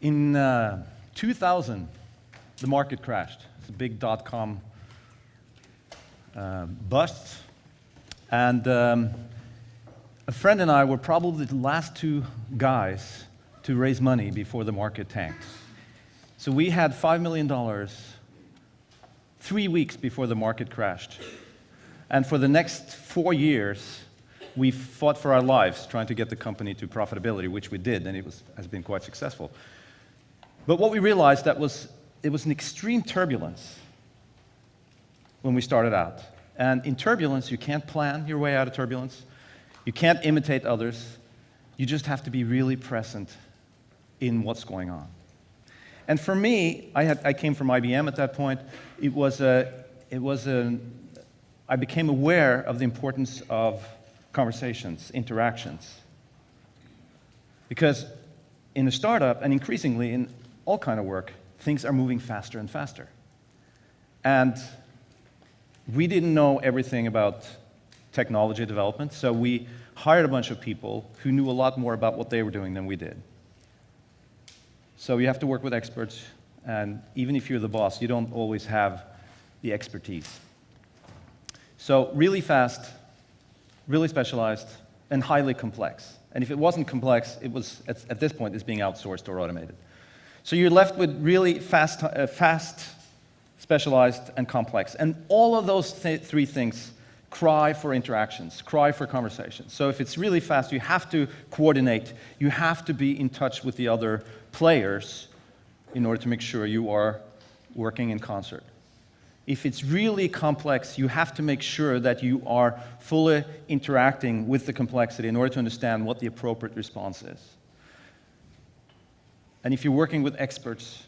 In 2000, the market crashed. It's a big dot-com bust. And a friend and I were probably the last two guys to raise money before the market tanked. So we had $5 million 3 weeks before the market crashed. And for the next 4 years, we fought for our lives trying to get the company to profitability, which we did, and has been quite successful. But what we realized it was an extreme turbulence when we started out. And in turbulence, you can't plan your way out of turbulence. You can't imitate others. You just have to be really present in what's going on. And for me, I came from IBM at that point. I became aware of the importance of conversations, interactions. Because in a startup, and increasingly in all kind of work, things are moving faster and faster. And we didn't know everything about technology development, so we hired a bunch of people who knew a lot more about what they were doing than we did. So you have to work with experts, and even if you're the boss, you don't always have the expertise. So really fast, really specialized, and highly complex. And if it wasn't complex, it was, at this point, it's being outsourced or automated. So you're left with really fast, specialized, and complex. And all of those three things cry for interactions, cry for conversations. So if it's really fast, you have to coordinate. You have to be in touch with the other players in order to make sure you are working in concert. If it's really complex, you have to make sure that you are fully interacting with the complexity in order to understand what the appropriate response is. And if you're working with experts,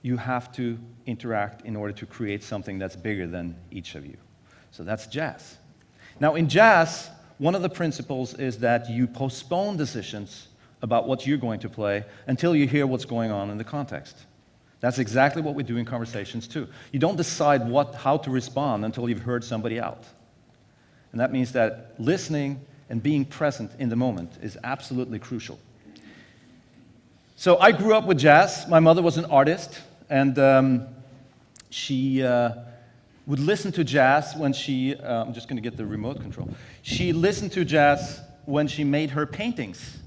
you have to interact in order to create something that's bigger than each of you. So that's jazz. Now, in jazz, one of the principles is that you postpone decisions about what you're going to play until you hear what's going on in the context. That's exactly what we do in conversations, too. You don't decide how to respond until you've heard somebody out. And that means that listening and being present in the moment is absolutely crucial. So I grew up with jazz. My mother was an artist, and she would listen to jazz when she, I'm just going to get the remote control. She listened to jazz when she made her paintings.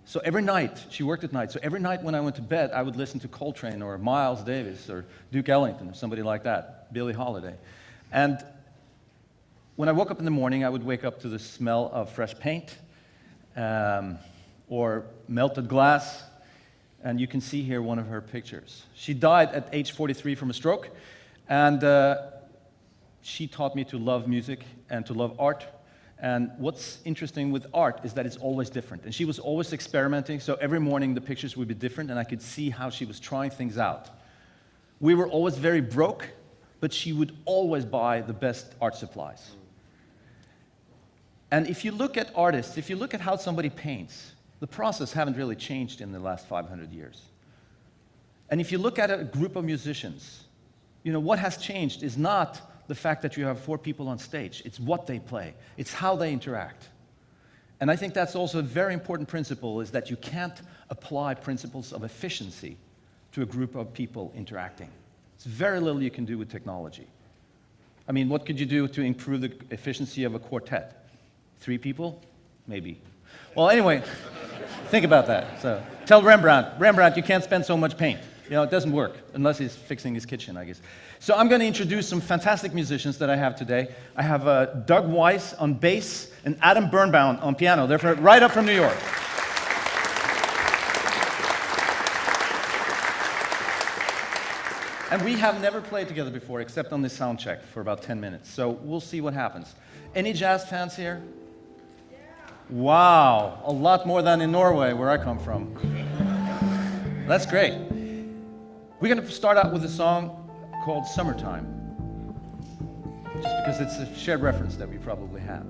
So every night, she worked at night, so every night when I went to bed, I would listen to Coltrane or Miles Davis or Duke Ellington or somebody like that, Billie Holiday. And when I woke up in the morning, I would wake up to the smell of fresh paint or melted glass, and you can see here one of her pictures. She died at age 43 from a stroke, and she taught me to love music and to love art. And what's interesting with art is that it's always different. And she was always experimenting, so every morning the pictures would be different, and I could see how she was trying things out. We were always very broke, but she would always buy the best art supplies. And if you look at artists, if you look at how somebody paints, the process haven't really changed in the last 500 years. And if you look at a group of musicians, what has changed is not the fact that you have 4 people on stage. It's what they play. It's how they interact. And I think that's also a very important principle, is that you can't apply principles of efficiency to a group of people interacting. It's very little you can do with technology. I mean, what could you do to improve the efficiency of a quartet? 3 people? Maybe. Well, anyway, think about that. So tell Rembrandt, you can't spend so much paint. It doesn't work, unless he's fixing his kitchen, I guess. So I'm going to introduce some fantastic musicians that I have today. I have Doug Weiss on bass and Adam Birnbaum on piano. They're right up from New York. And we have never played together before, except on this sound check for about 10 minutes. So we'll see what happens. Any jazz fans here? Yeah. Wow, a lot more than in Norway, where I come from. That's great. We're going to start out with a song called Summertime, just because it's a shared reference that we probably have.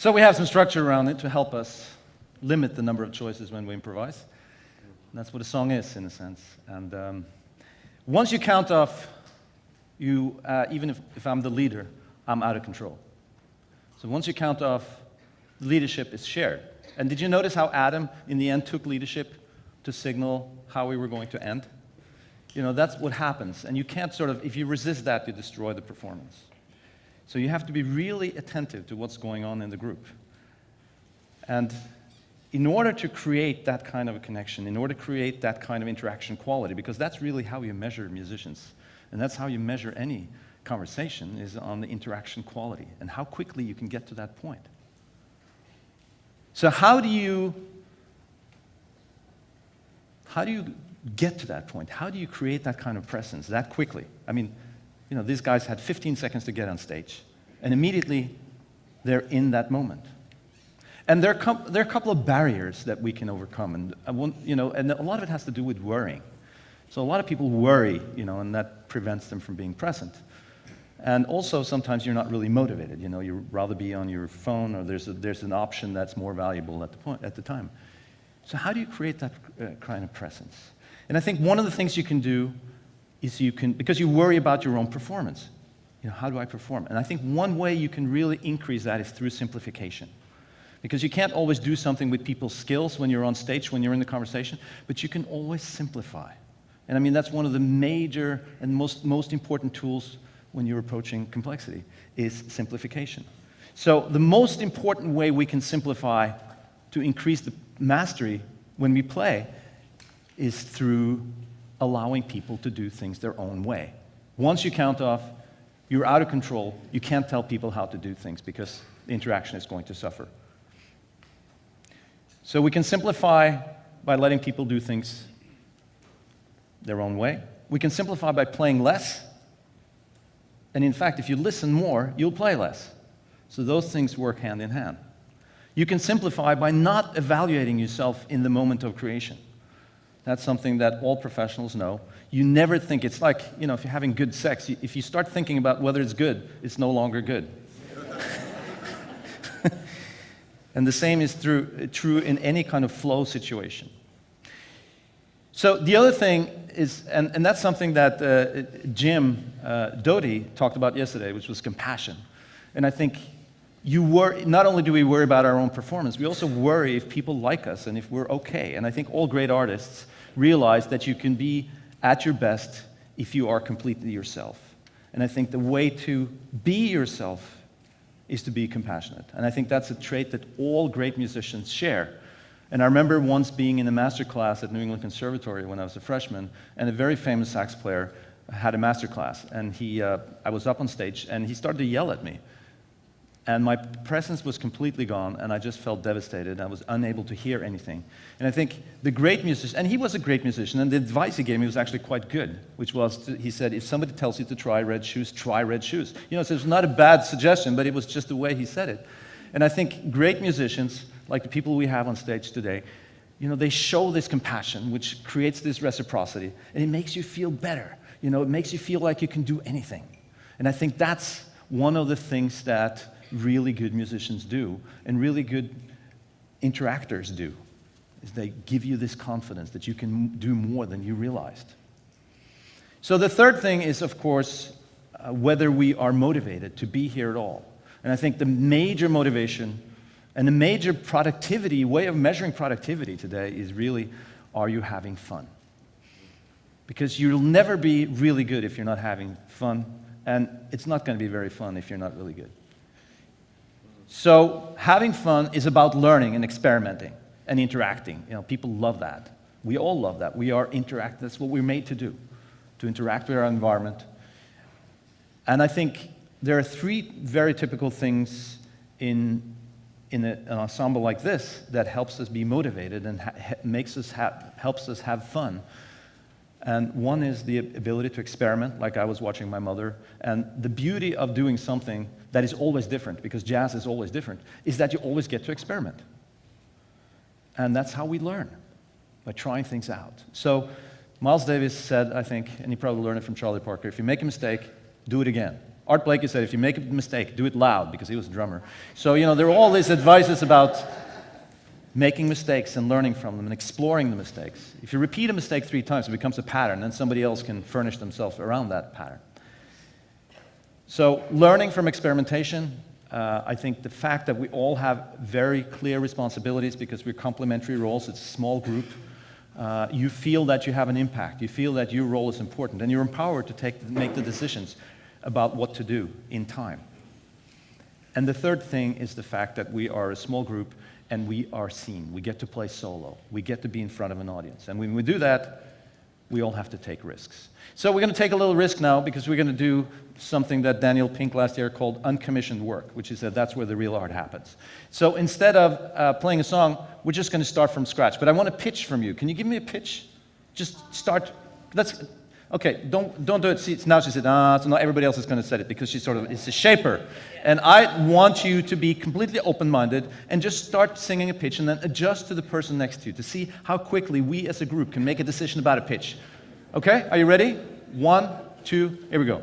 So we have some structure around it to help us limit the number of choices when we improvise. And that's what a song is, in a sense. And once you count off, even if I'm the leader, I'm out of control. So once you count off, leadership is shared. And did you notice how Adam, in the end, took leadership to signal how we were going to end? You know, that's what happens. And you can't sort of, if you resist that, you destroy the performance. So you have to be really attentive to what's going on in the group. And in order to create that kind of a connection, in order to create that kind of interaction quality, because that's really how you measure musicians, and that's how you measure any conversation, is on the interaction quality and how quickly you can get to that point. So how do you get to that point? How do you create that kind of presence that quickly? I mean, you know, these guys had 15 seconds to get on stage, and immediately they're in that moment. And there are a couple of barriers that we can overcome, and and a lot of it has to do with worrying. So a lot of people worry, and that prevents them from being present. And also, sometimes you're not really motivated. You'd rather be on your phone, or there's an option that's more valuable at the time. So how do you create that kind of presence? And I think one of the things you can do is because you worry about your own performance. How do I perform? And I think one way you can really increase that is through simplification. Because you can't always do something with people's skills when you're on stage, when you're in the conversation, but you can always simplify. And I mean, that's one of the major and most important tools when you're approaching complexity, is simplification. So the most important way we can simplify to increase the mastery when we play is through allowing people to do things their own way. Once you count off, you're out of control. You can't tell people how to do things because the interaction is going to suffer. So we can simplify by letting people do things their own way. We can simplify by playing less. And in fact, if you listen more, you'll play less. So those things work hand in hand. You can simplify by not evaluating yourself in the moment of creation. That's something that all professionals know. You never think, it's like, if you're having good sex, if you start thinking about whether it's good, it's no longer good. And the same is true in any kind of flow situation. So the other thing is, and that's something that Jim Doty talked about yesterday, which was compassion. And I think not only do we worry about our own performance, we also worry if people like us and if we're okay. And I think all great artists realize that you can be at your best if you are completely yourself. And I think the way to be yourself is to be compassionate. And I think that's a trait that all great musicians share. And I remember once being in a master class at New England Conservatory when I was a freshman, and a very famous sax player had a master class. And I was up on stage, and he started to yell at me. And my presence was completely gone, and I just felt devastated. I was unable to hear anything. And I think the great musician, and he was a great musician, and the advice he gave me was actually quite good, which was, he said, if somebody tells you to try red shoes, try red shoes. So it's not a bad suggestion, but it was just the way he said it. And I think great musicians, like the people we have on stage today, they show this compassion, which creates this reciprocity, and it makes you feel better. It makes you feel like you can do anything. And I think that's one of the things that really good musicians do, and really good interactors do, is they give you this confidence that you can do more than you realized. So the third thing is, of course, whether we are motivated to be here at all. And I think the major motivation and the major way of measuring productivity today is really, are you having fun? Because you'll never be really good if you're not having fun, and it's not going to be very fun if you're not really good. So having fun is about learning and experimenting and interacting. People love that. We all love that. That's what we're made to do, to interact with our environment. And I think there are three very typical things in an ensemble like this that helps us be motivated and helps us have fun. And one is the ability to experiment, like I was watching my mother. And the beauty of doing something that is always different, because jazz is always different, is that you always get to experiment. And that's how we learn, by trying things out. So Miles Davis said, I think, and you probably learned it from Charlie Parker, if you make a mistake, do it again. Art Blakey said, if you make a mistake, do it loud, because he was a drummer. So, there are all these advices about making mistakes and learning from them and exploring the mistakes. If you repeat a mistake 3 times, it becomes a pattern, and somebody else can furnish themselves around that pattern. So, learning from experimentation, I think the fact that we all have very clear responsibilities because we're complementary roles, it's a small group, you feel that you have an impact, you feel that your role is important, and you're empowered to make the decisions about what to do in time. And the third thing is the fact that we are a small group and we are seen. We get to play solo. We get to be in front of an audience. And when we do that, we all have to take risks. So we're going to take a little risk now because we're going to do something that Daniel Pink last year called uncommissioned work, which is that's where the real art happens. So instead of playing a song, we're just going to start from scratch. But I want a pitch from you. Can you give me a pitch? Just start. Okay, don't do it. See, now she said, so now everybody else is going to say it because she's it's a shaper. And I want you to be completely open-minded and just start singing a pitch and then adjust to the person next to you to see how quickly we as a group can make a decision about a pitch. Okay, are you ready? 1, 2, here we go.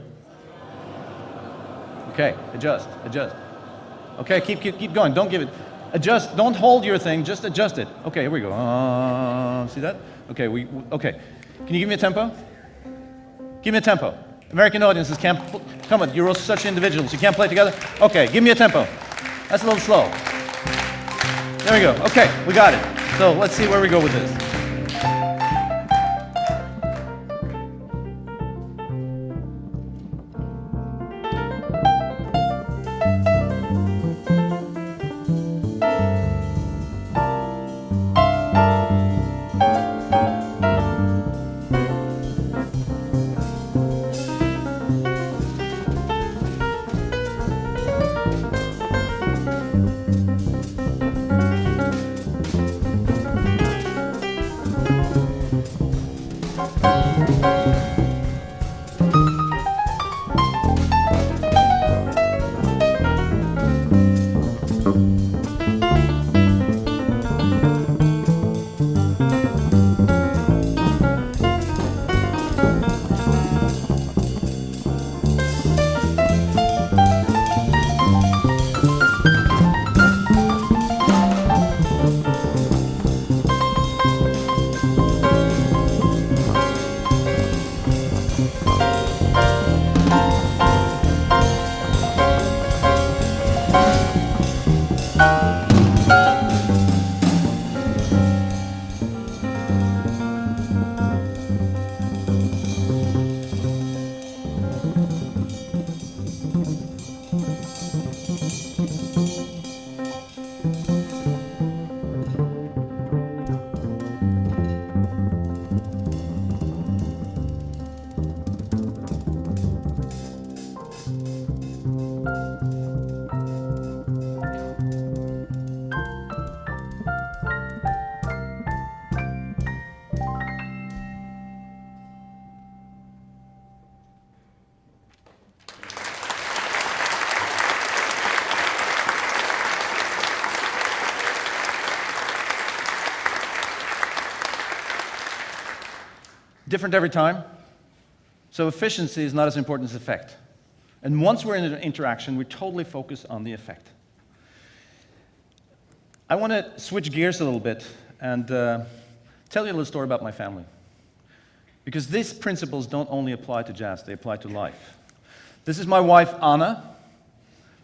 Okay, adjust. Okay, keep going, don't give it. Adjust, don't hold your thing, just adjust it. Okay, here we go. See that? Okay, okay. Can you give me a tempo? Give me a tempo. American audiences can't, come on, you're all such individuals, you can't play together? Okay, give me a tempo. That's a little slow. There we go, okay, we got it. So let's see where we go with this. Different every time. So efficiency is not as important as effect. And once we're in an interaction, we totally focus on the effect. I want to switch gears a little bit and tell you a little story about my family. Because these principles don't only apply to jazz, they apply to life. This is my wife, Anna,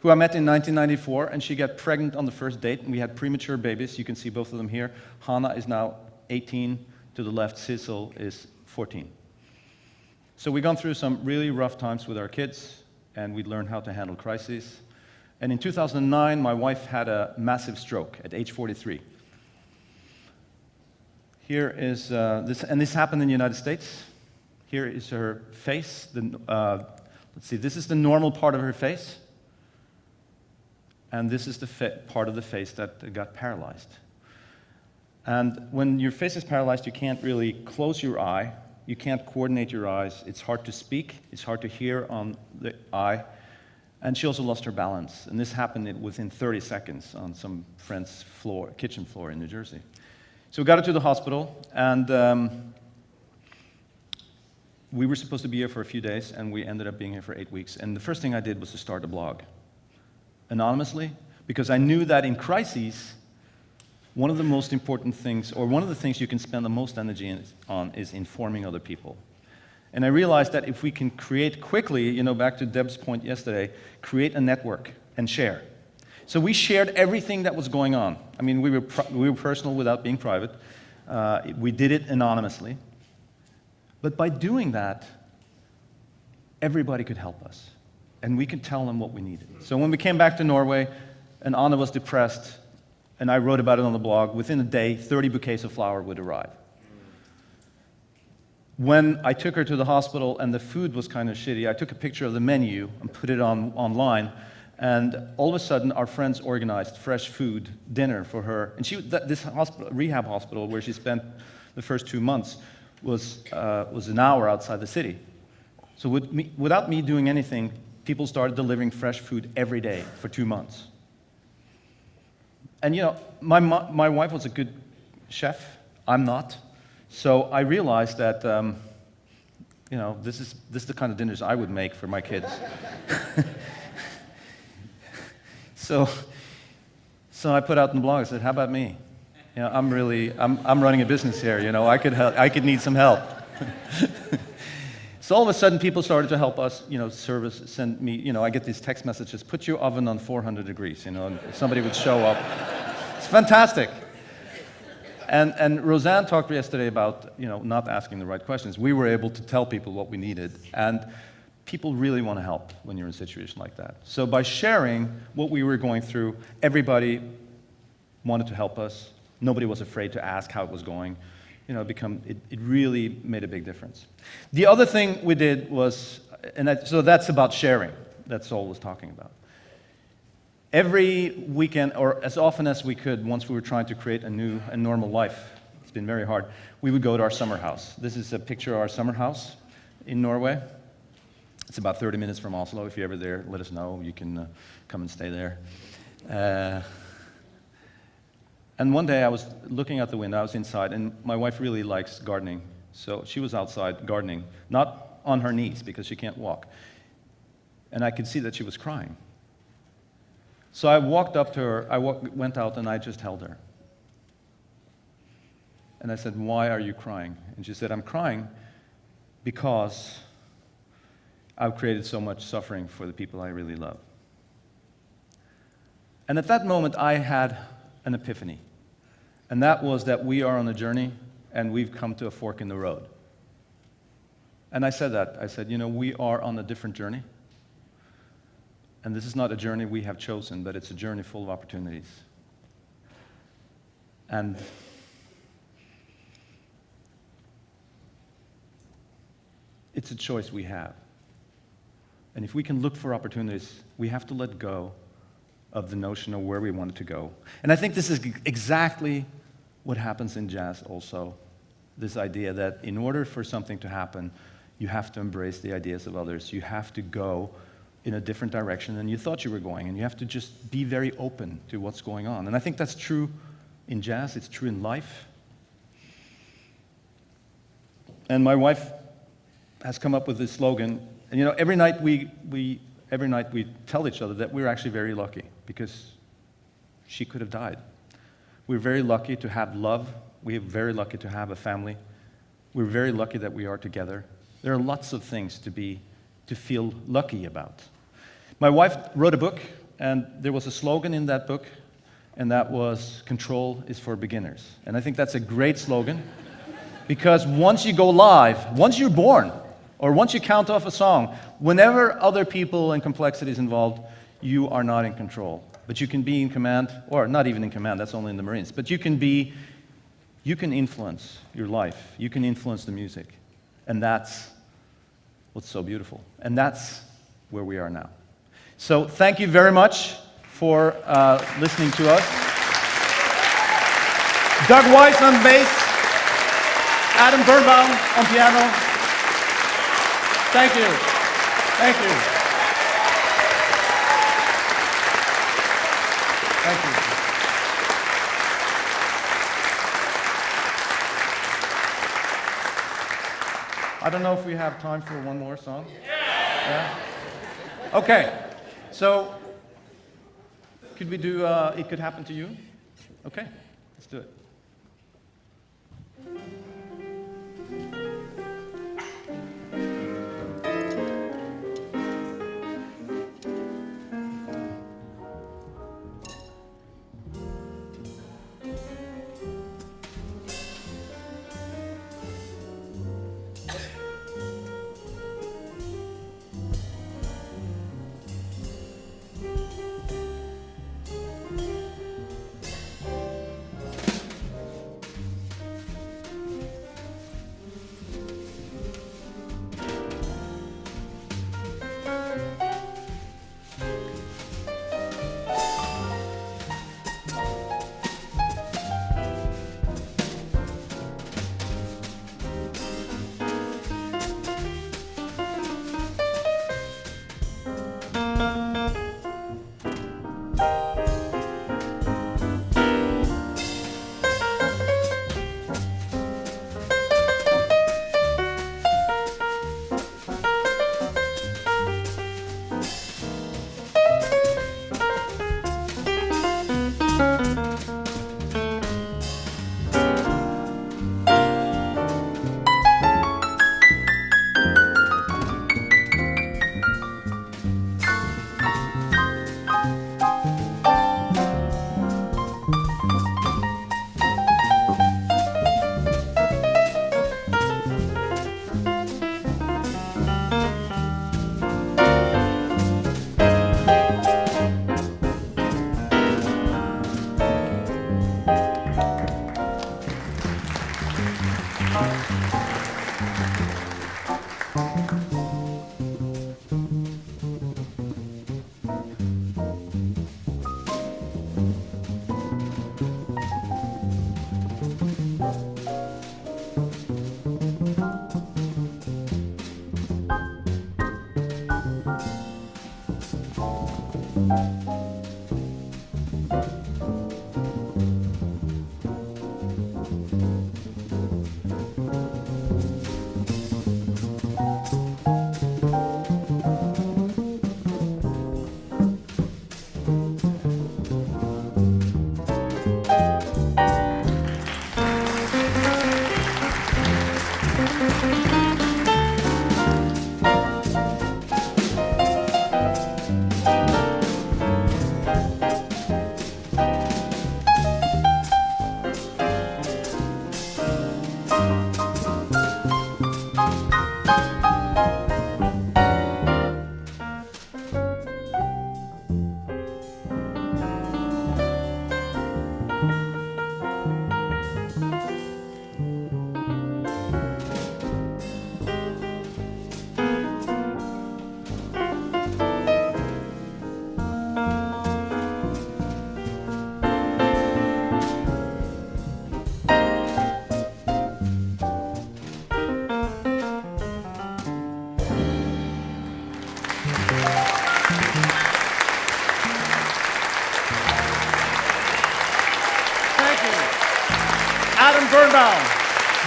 who I met in 1994, and she got pregnant on the first date, and we had premature babies. You can see both of them here. Hannah is now 18, to the left, Sissel is 14. So we've gone through some really rough times with our kids, and we learned how to handle crises. And in 2009, my wife had a massive stroke at age 43. Here is this, and this happened in the United States. Here is her face. Let's see, this is the normal part of her face. And this is the part of the face that got paralyzed. And when your face is paralyzed, you can't really close your eye. You can't coordinate your eyes. It's hard to speak. It's hard to hear on the eye. And she also lost her balance. And this happened within 30 seconds on some friend's kitchen floor in New Jersey. So we got her to the hospital, and we were supposed to be here for a few days, and we ended up being here for 8 weeks. And the first thing I did was to start a blog, anonymously, because I knew that in crises, one of the most important things, or one of the things you can spend the most energy on, is informing other people. And I realized that if we can create quickly, back to Deb's point yesterday, create a network and share. So we shared everything that was going on. I mean, we were personal without being private. We did it anonymously. But by doing that, everybody could help us. And we could tell them what we needed. So when we came back to Norway, and Anna was depressed, and I wrote about it on the blog, within a day, 30 bouquets of flower would arrive. When I took her to the hospital and the food was kind of shitty, I took a picture of the menu and put it online. And all of a sudden, our friends organized fresh food dinner for her. And this rehab hospital where she spent the first 2 months was an hour outside the city. So without me doing anything, people started delivering fresh food every day for 2 months. And my wife was a good chef. I'm not. So I realized that this is the kind of dinners I would make for my kids. So I put out in the blog. I said, "How about me? I'm running a business here. I could need some help." So all of a sudden, people started to help us. Service send me. I get these text messages. Put your oven on 400 degrees. And somebody would show up. It's fantastic. And Roseanne talked yesterday about not asking the right questions. We were able to tell people what we needed, and people really want to help when you're in a situation like that. So by sharing what we were going through, everybody wanted to help us. Nobody was afraid to ask how it was going. It really made a big difference. The other thing we did was, so that's about sharing. That's all I was talking about. Every weekend, or as often as we could, once we were trying to create a new and normal life, it's been very hard, we would go to our summer house. This is a picture of our summer house in Norway. It's about 30 minutes from Oslo. If you're ever there, let us know. You can come and stay there. And one day I was looking out the window, I was inside, and my wife really likes gardening. So she was outside gardening, not on her knees because she can't walk. And I could see that she was crying. So I walked up to her, went out, and I just held her. And I said, "Why are you crying?" And she said, "I'm crying because I've created so much suffering for the people I really love." And at that moment, I had an epiphany. And that was that we are on a journey, and we've come to a fork in the road. And I said that. I said, we are on a different journey. And this is not a journey we have chosen, but it's a journey full of opportunities. And it's a choice we have. And if we can look for opportunities, we have to let go of the notion of where we want it to go. And I think this is exactly what happens in jazz also. This idea that in order for something to happen, you have to embrace the ideas of others. You have to go in a different direction than you thought you were going, and you have to just be very open to what's going on. And I think that's true in jazz, it's true in life. And my wife has come up with this slogan, and every night we tell each other that we're actually very lucky, because she could have died. We're very lucky to have love. We're very lucky to have a family. We're very lucky that we are together. There are lots of things to feel lucky about. My wife wrote a book, and there was a slogan in that book, and that was, "Control is for beginners." And I think that's a great slogan, because once you go live, once you're born, or once you count off a song, whenever other people and complexities involved, you are not in control. But you can be in command, or not even in command, that's only in the Marines, but you can influence your life. You can influence the music. And that's what's so beautiful. And that's where we are now. So thank you very much for listening to us. Doug Weiss on bass, Adam Birnbaum on piano. Thank you. Thank you. Thank you. I don't know if we have time for one more song. Yeah? Okay, so could we do It Could Happen to You? Okay, let's do it.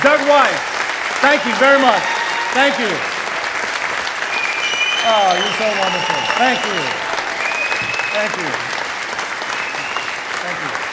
Doug Weiss, thank you very much. Thank you. Oh, you're so wonderful. Thank you. Thank you. Thank you.